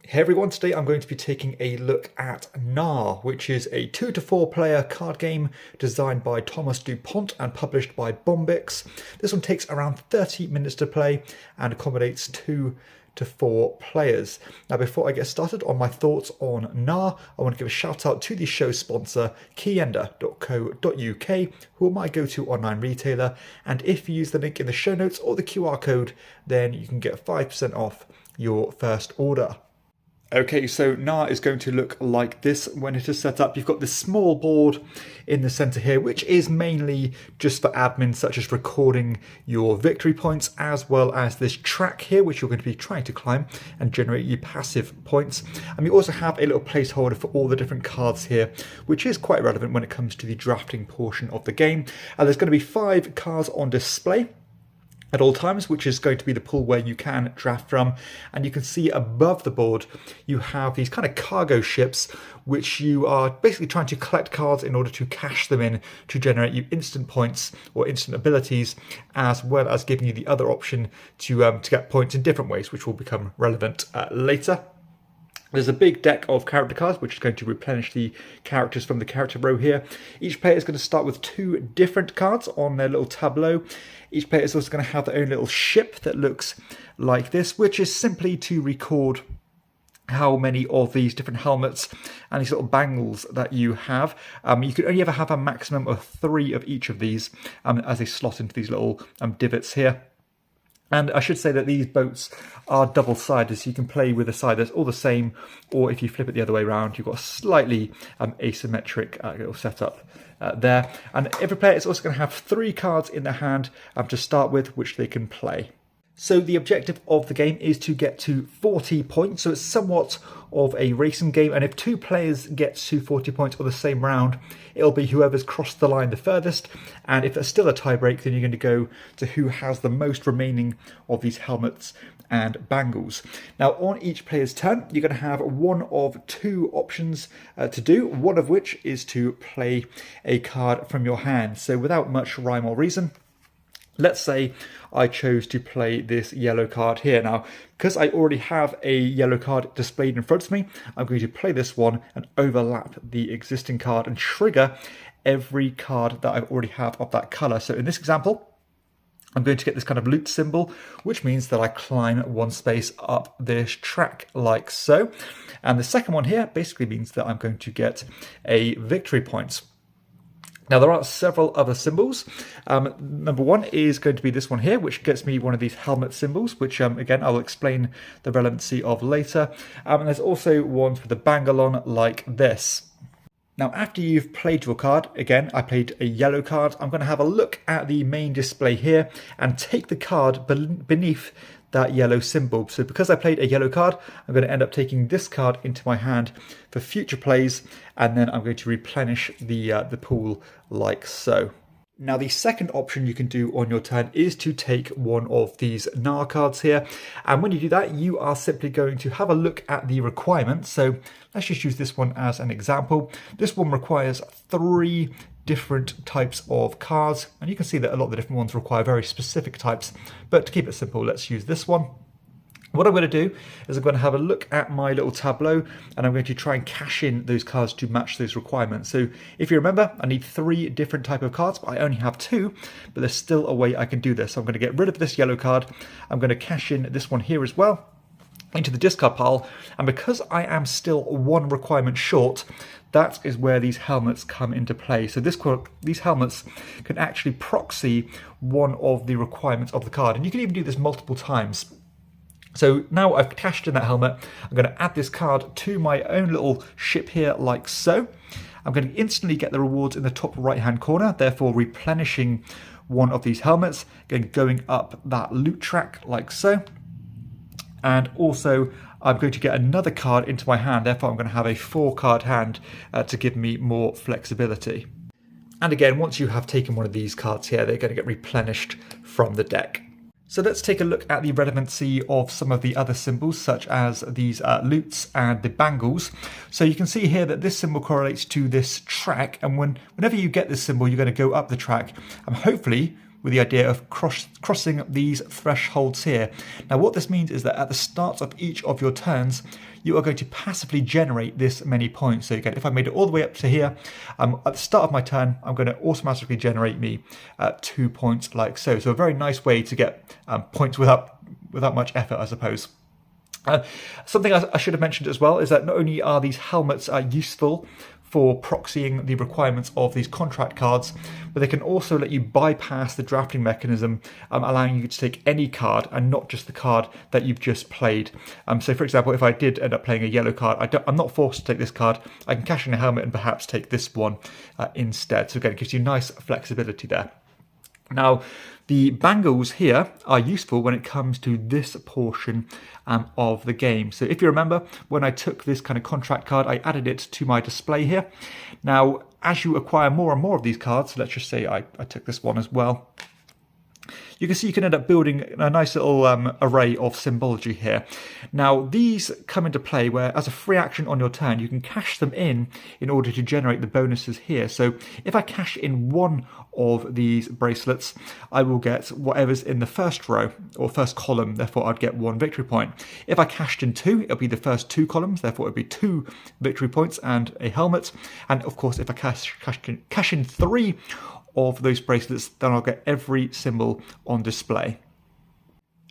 Hey everyone, today I'm going to be taking a look at Knarr, which is a 2 to 4 player card game designed by Thomas Dupont and published by Bombix. This one takes around 30 minutes to play and accommodates 2 to 4 players. Now before I get started on my thoughts on Knarr, I want to give a shout out to the show sponsor KIENDA.co.uk, who are my go-to online retailer, and if you use the link in the show notes or the QR code, then you can get 5% off your first order. Okay, so Knarr is going to look like this when it is set up. You've got this small board in the center here, which is mainly just for admin, such as recording your victory points, as well as this track here, which you're going to be trying to climb and generate your passive points. And you also have a little placeholder for all the different cards here, which is quite relevant when it comes to the drafting portion of the game. And there's going to be 5 cards on display at all times, which is going to be the pool where you can draft from. And you can see above the board you have these kind of cargo ships, which you are basically trying to collect cards in order to cash them in to generate you instant points or instant abilities, as well as giving you the other option to get points in different ways, which will become relevant later. There's a big deck of character cards, which is going to replenish the characters from the character row here. Each player is going to start with 2 different cards on their little tableau. Each player is also going to have their own little ship that looks like this, which is simply to record how many of these different helmets and these little bangles that you have. You can only ever have a maximum of 3 of each of these as they slot into these little divots here. And I should say that these boats are double-sided, so you can play with a side that's all the same, or if you flip it the other way around, you've got a slightly asymmetric little setup there. And every player is also going to have 3 cards in their hand to start with, which they can play. So the objective of the game is to get to 40 points, so it's somewhat of a racing game, and if 2 players get to 40 points on the same round, it'll be whoever's crossed the line the furthest, and if there's still a tiebreak, then you're going to go to who has the most remaining of these helmets and bangles. Now on each player's turn, you're going to have one of 2 options to do, one of which is to play a card from your hand. So without much rhyme or reason, let's say I chose to play this yellow card here. Now, because I already have a yellow card displayed in front of me, I'm going to play this one and overlap the existing card and trigger every card that I already have of that color. So in this example, I'm going to get this kind of loot symbol, which means that I climb 1 space up this track like so. And the second one here basically means that I'm going to get a victory point. Now there are several other symbols. Number 1 is going to be this one here, which gets me one of these helmet symbols, which again I'll explain the relevancy of later. And there's also ones with a bangle on like this. Now after you've played your card, again I played a yellow card, I'm going to have a look at the main display here and take the card beneath that yellow symbol. So because I played a yellow card, I'm going to end up taking this card into my hand for future plays, and then I'm going to replenish the pool like so. Now the second option you can do on your turn is to take one of these Knarr cards here, and when you do that you are simply going to have a look at the requirements. So let's just use this one as an example. This one requires 3 different types of cards, and you can see that a lot of the different ones require very specific types, but to keep it simple, let's use this one. What I'm going to do is I'm going to have a look at my little tableau, and I'm going to try and cash in those cards to match those requirements. So if you remember, I need 3 different type of cards, but I only have 2, but there's still a way I can do this. So I'm going to get rid of this yellow card. I'm going to cash in this one here as well into the discard pile, and because I am still 1 requirement short, that is where these helmets come into play. So these helmets can actually proxy one of the requirements of the card, and you can even do this multiple times. So now I've cashed in that helmet, I'm going to add this card to my own little ship here like so. I'm going to instantly get the rewards in the top right hand corner, therefore replenishing one of these helmets, going up that loot track like so. And also I'm going to get another card into my hand, therefore I'm going to have a 4 card hand to give me more flexibility. And again, once you have taken one of these cards here, they're going to get replenished from the deck. So let's take a look at the relevancy of some of the other symbols, such as these loots and the bangles. So you can see here that this symbol correlates to this track, and whenever you get this symbol, you're going to go up the track, and hopefully with the idea of crossing these thresholds here. Now what this means is that at the start of each of your turns, you are going to passively generate this many points. So again, if I made it all the way up to here, at the start of my turn, I'm going to automatically generate me 2 points like so. So a very nice way to get points without much effort, I suppose. Something I should have mentioned as well is that not only are these helmets useful for proxying the requirements of these contract cards, but they can also let you bypass the drafting mechanism, allowing you to take any card and not just the card that you've just played. So for example, if I did end up playing a yellow card, I'm not forced to take this card. I can cash in a helmet and perhaps take this one instead. So again, it gives you nice flexibility there. Now, the bangles here are useful when it comes to this portion of the game. So if you remember, when I took this kind of contract card, I added it to my display here. Now, as you acquire more and more of these cards, let's just say I took this one as well, you can see you can end up building a nice little array of symbology here. Now, these come into play where, as a free action on your turn, you can cash them in order to generate the bonuses here. So if I cash in one of these bracelets, I will get whatever's in the first row or first column, therefore I'd get 1 victory point. If I cashed in 2, it'll be the first 2 columns, therefore it'll be 2 victory points and a helmet. And of course, if I cash in 3 of those bracelets, then I'll get every symbol on display.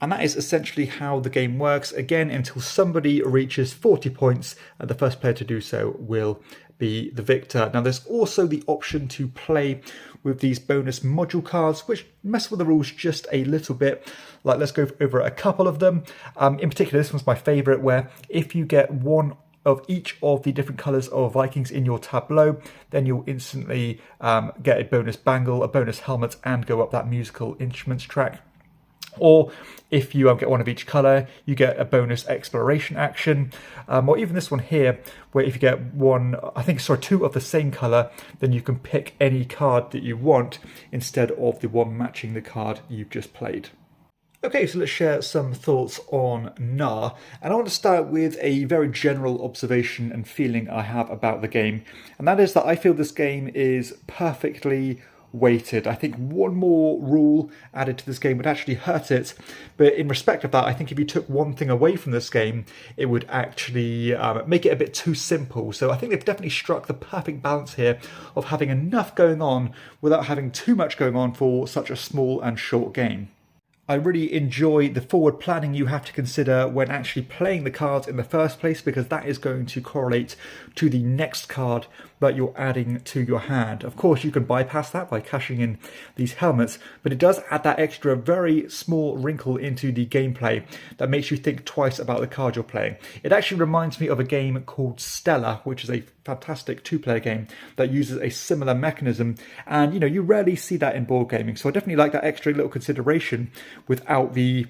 And that is essentially how the game works. Again, until somebody reaches 40 points, the first player to do so will be the victor. Now there's also the option to play with these bonus module cards, which mess with the rules just a little bit. Like, let's go over a couple of them. In particular, this one's my favorite, where if you get one of each of the different colours of Vikings in your tableau, then you'll instantly get a bonus bangle, a bonus helmet, and go up that musical instruments track. Or if you get one of each colour, you get a bonus exploration action. Or even this one here, where if you get two of the same colour, then you can pick any card that you want instead of the one matching the card you've just played. Okay, so let's share some thoughts on Knarr, and I want to start with a very general observation and feeling I have about the game, and that is that I feel this game is perfectly weighted. I think one more rule added to this game would actually hurt it, but in respect of that, I think if you took one thing away from this game, it would actually make it a bit too simple. So I think they've definitely struck the perfect balance here of having enough going on without having too much going on for such a small and short game. I really enjoy the forward planning you have to consider when actually playing the cards in the first place, because that is going to correlate to the next card that you're adding to your hand. Of course, you can bypass that by cashing in these helmets, but it does add that extra very small wrinkle into the gameplay that makes you think twice about the card you're playing. It actually reminds me of a game called Stella, which is a fantastic 2-player game that uses a similar mechanism, and you rarely see that in board gaming. So I definitely like that extra little consideration without the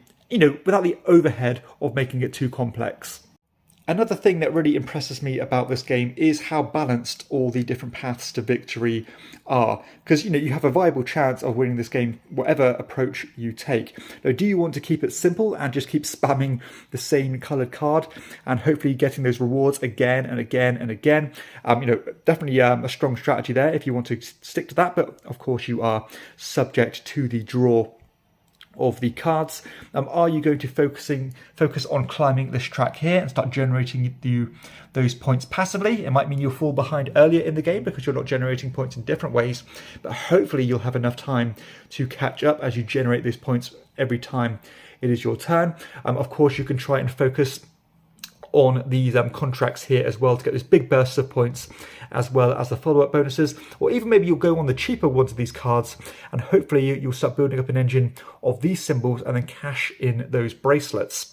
overhead of making it too complex. Another thing that really impresses me about this game is how balanced all the different paths to victory are. Because, you have a viable chance of winning this game, whatever approach you take. Now, do you want to keep it simple and just keep spamming the same coloured card and hopefully getting those rewards again and again and again? Definitely a strong strategy there if you want to stick to that. But, of course, you are subject to the draw of the cards. Are you going to focus on climbing this track here and start generating those points passively? It might mean you'll fall behind earlier in the game because you're not generating points in different ways, but hopefully you'll have enough time to catch up as you generate those points every time it is your turn. Of course, you can try and focus on these contracts here as well to get those big bursts of points, as well as the follow-up bonuses, or even maybe you'll go on the cheaper ones of these cards and hopefully you'll start building up an engine of these symbols and then cash in those bracelets.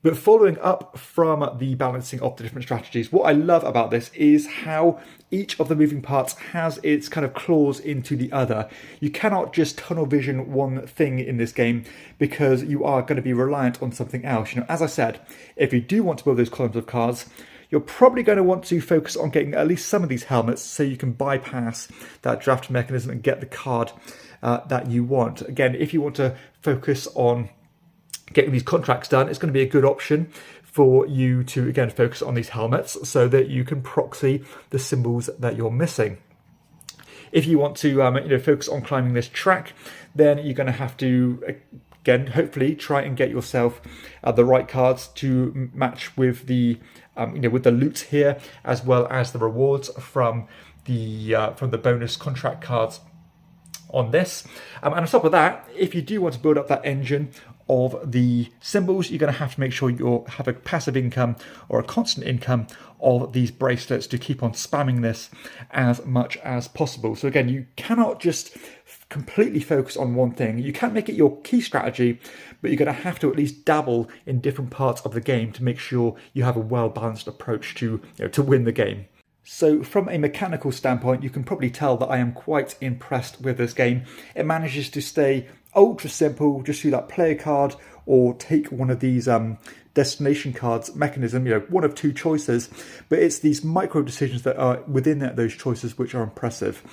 But following up from the balancing of the different strategies, what I love about this is how each of the moving parts has its kind of claws into the other. You cannot just tunnel vision one thing in this game because you are going to be reliant on something else. As I said, if you do want to build those columns of cards, you're probably going to want to focus on getting at least some of these helmets so you can bypass that draft mechanism and get the card that you want. Again, if you want to focus on getting these contracts done, it's going to be a good option for you to, again, focus on these helmets so that you can proxy the symbols that you're missing. If you want to focus on climbing this track, then you're going to have to, again, hopefully try and get yourself the right cards to match with the with the loot here, as well as the rewards from the bonus contract cards on this. And on top of that, if you do want to build up that engine of the symbols, you're going to have to make sure you have a passive income or a constant income of these bracelets to keep on spamming this as much as possible. So again, you cannot just completely focus on one thing. You can make it your key strategy, but you're going to have to at least dabble in different parts of the game to make sure you have a well-balanced approach to win the game. So from a mechanical standpoint, you can probably tell that I am quite impressed with this game. It manages to stay ultra simple, just do that player card or take one of these destination cards mechanism, one of two choices, but it's these micro decisions that are within those choices which are impressive,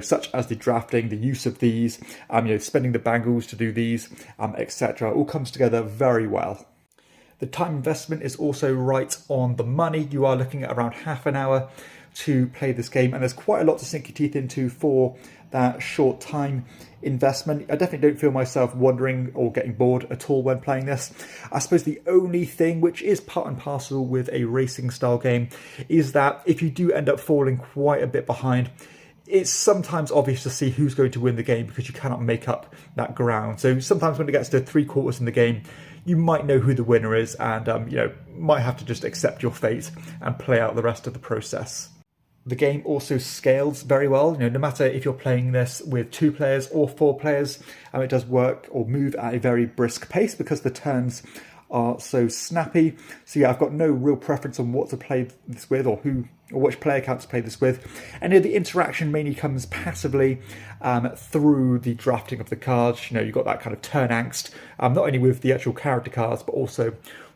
such as the drafting, the use of these, spending the bangles to do these, etc. All comes together very well. The time investment is also right on the money. You are looking at around half an hour to play this game, and there's quite a lot to sink your teeth into for that short time investment. I definitely don't feel myself wandering or getting bored at all when playing this. I suppose the only thing which is part and parcel with a racing style game is that if you do end up falling quite a bit behind, it's sometimes obvious to see who's going to win the game because you cannot make up that ground. So sometimes when it gets to 3/4 in the game, you might know who the winner is and might have to just accept your fate and play out the rest of the process. The game also scales very well. No matter if you're playing this with 2 players or 4 players, it does work or move at a very brisk pace because the turns are so snappy. So yeah, I've got no real preference on what to play this with or which player count to play this with. And the interaction mainly comes passively through the drafting of the cards. You've got that kind of turn angst, not only with the actual character cards, but also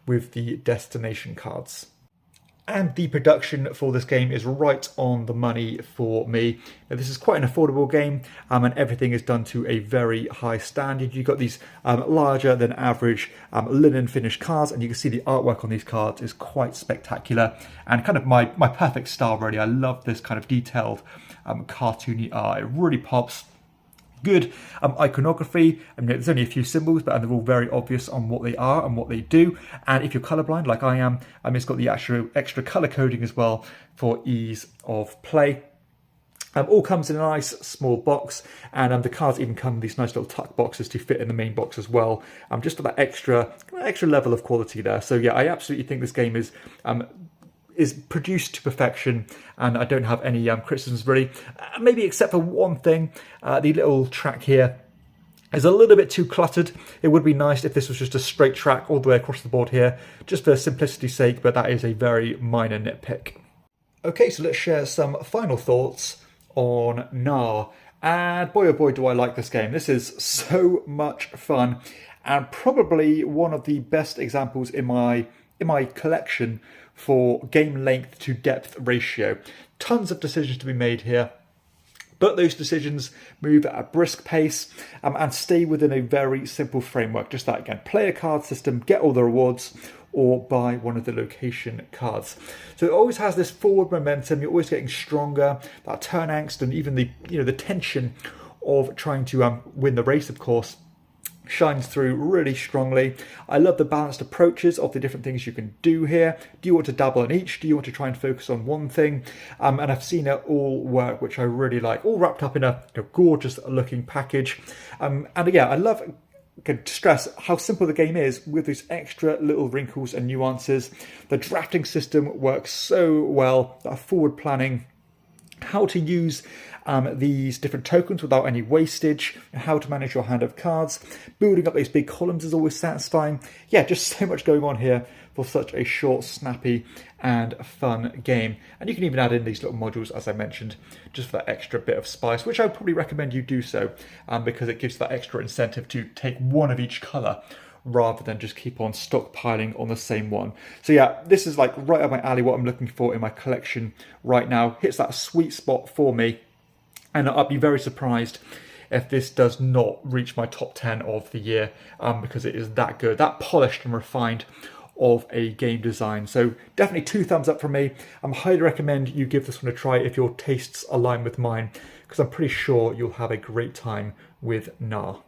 with the destination cards. And the production for this game is right on the money for me. Now, this is quite an affordable game, and everything is done to a very high standard. You've got these larger than average linen finished cards, and you can see the artwork on these cards is quite spectacular and kind of my perfect style, really. I love this kind of detailed cartoony art. It really pops. Good iconography. There's only a few symbols, but they're all very obvious on what they are and what they do. And if you're colorblind, like I am, it's got the extra color coding as well for ease of play. All comes in a nice small box, and the cards even come in these nice little tuck boxes to fit in the main box as well. Just for that extra level of quality there. So yeah, I absolutely think this game is produced to perfection, and I don't have any criticisms really, maybe except for one thing. The little track here is a little bit too cluttered. It would be nice if this was just a straight track all the way across the board here, just for simplicity's sake, but that is a very minor nitpick. Okay, so let's share some final thoughts on Knarr. And boy oh boy do I like this game. This is so much fun, and probably one of the best examples in my collection for game length to depth ratio. Tons of decisions to be made here, but those decisions move at a brisk pace and stay within a very simple framework. Just that again, play a card system, get all the rewards, or buy one of the location cards. So it always has this forward momentum. You're always getting stronger. That turn angst and even the tension of trying to win the race, of course, shines through really strongly. I love the balanced approaches of the different things you can do here. Do you want to dabble in each? Do you want to try and focus on one thing? And I've seen it all work, which I really like, all wrapped up in a gorgeous looking package. And yeah, I love to stress how simple the game is with these extra little wrinkles and nuances. The drafting system works so well, that forward planning, how to use these different tokens without any wastage, how to manage your hand of cards. Building up these big columns is always satisfying. Yeah, just so much going on here for such a short, snappy and fun game. And you can even add in these little modules, as I mentioned, just for that extra bit of spice, which I would probably recommend you do so, because it gives that extra incentive to take one of each colour rather than just keep on stockpiling on the same one. So yeah, this is like right up my alley, what I'm looking for in my collection right now. Hits that sweet spot for me. And I'd be very surprised if this does not reach my top 10 of the year, because it is that good, that polished and refined of a game design. So definitely 2 thumbs up from me. I highly recommend you give this one a try if your tastes align with mine, because I'm pretty sure you'll have a great time with Knarr.